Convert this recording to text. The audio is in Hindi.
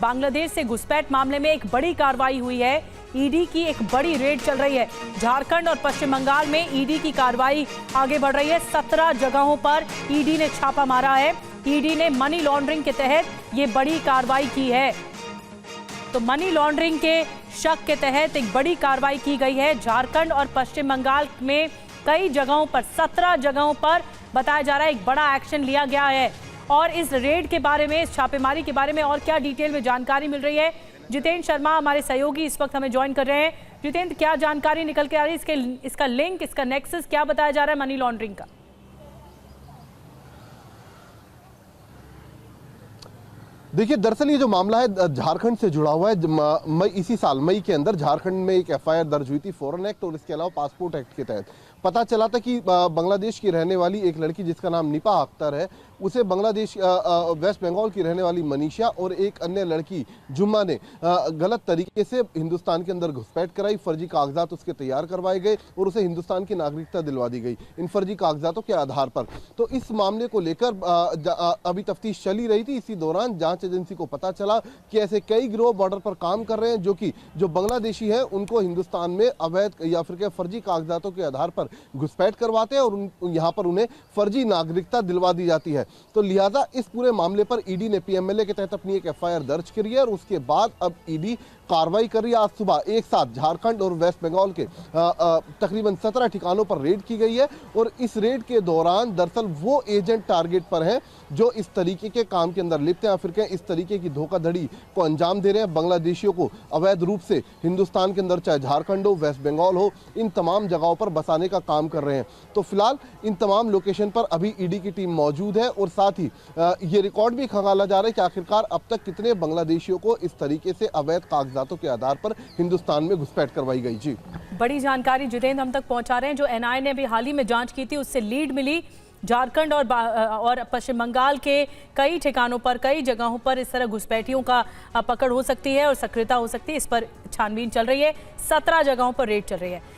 बांग्लादेश से घुसपैठ मामले में एक बड़ी कार्रवाई हुई है। ईडी की एक बड़ी रेड चल रही है। झारखंड और पश्चिम बंगाल में ईडी की कार्रवाई आगे बढ़ रही है। 17 जगहों पर ईडी ने छापा मारा है। ईडी ने मनी लॉन्ड्रिंग के तहत ये बड़ी कार्रवाई की है। तो मनी लॉन्ड्रिंग के शक के तहत एक बड़ी कार्रवाई की गई है। झारखंड और पश्चिम बंगाल में कई जगहों पर 17 जगहों पर बताया जा रहा है एक बड़ा एक्शन लिया गया है। और इस रेड के बारे में, इस छापेमारी के बारे में और क्या डिटेल में जानकारी मिल रही है, जितेंद्र शर्मा हमारे सहयोगी इस वक्त हमें ज्वाइन कर रहे हैं। जितेंद्र, क्या जानकारी निकल के आ रही है? इसका लिंक, इसका नेक्सस क्या बताया जा रहा है मनी लॉन्ड्रिंग का? देखिए, दरअसल ये जो मामला है झारखंड से जुड़ा हुआ है। इसी साल मई के अंदर झारखंड में एक एफआईआर दर्ज हुई थी फॉरेन एक्ट और इसके अलावा पासपोर्ट एक्ट के तहत। पता चला था कि बांग्लादेश की रहने वाली एक लड़की जिसका नाम निपा अख्तर है, उसे बांग्लादेश वेस्ट बंगाल की रहने वाली मनीषा और एक अन्य लड़की जुम्मा ने गलत तरीके से हिंदुस्तान के अंदर घुसपैठ कराई। फर्जी कागजात उसके तैयार करवाए गए और उसे हिंदुस्तान की नागरिकता दिलवा दी गई इन फर्जी कागजातों के आधार पर। तो इस मामले को लेकर अभी तफ्तीश चली रही थी। इसी दौरान जांच एजेंसी को पता चला कि ऐसे कई गिरोह बॉर्डर पर काम कर रहे हैं जो बांग्लादेशी है उनको हिंदुस्तान में अवैध या फिर फर्जी कागजातों के आधार पर घुसपैठ करवाते हैं और यहाँ पर उन्हें फर्जी नागरिकता दिलवा दी जाती है। तो लिहाजा इस पूरे मामले पर ईडी ने पीएमएलए के तहत अपनी एक एफआईआर दर्ज करी है और उसके बाद अब ईडी कार्रवाई कर रही है। आज सुबह एक साथ झारखंड और वेस्ट बंगाल के तकरीबन 17 ठिकानों पर रेड की गई है और इस रेड के दौरान दरअसल वो एजेंट टारगेट पर हैं जो इस तरीके के काम के अंदर लिप्त हैं, फिर इस तरीके की धोखाधड़ी को अंजाम दे रहे हैं। बांग्लादेशियों को अवैध रूप से हिंदुस्तान के अंदर, चाहे झारखंड हो, वेस्ट बंगाल हो, इन तमाम जगहों पर बसाने का काम कर रहे हैं। तो फिलहाल इन तमाम लोकेशन पर अभी ईडी की टीम मौजूद है और साथ ही ये रिकॉर्ड भी खंगाला जा रहा है कि आखिरकार अब तक कितने बांग्लादेशियों को इस तरीके से अवैध कागजातों के आधार पर हिंदुस्तान में घुसपैठ करवाई गई। जी, बड़ी जानकारी जितेंद्र हम तक पहुंचा रहे हैं। जो एनआईए ने भी हाल ही में जांच की थी उससे लीड मिली। झारखंड और पश्चिम बंगाल के कई ठिकानों पर, कई जगहों पर इस तरह घुसपैठियों का पकड़ हो सकती है और सक्रियता हो सकती है। इस पर छानबीन चल रही है। 17 जगहों पर रेड चल रही है।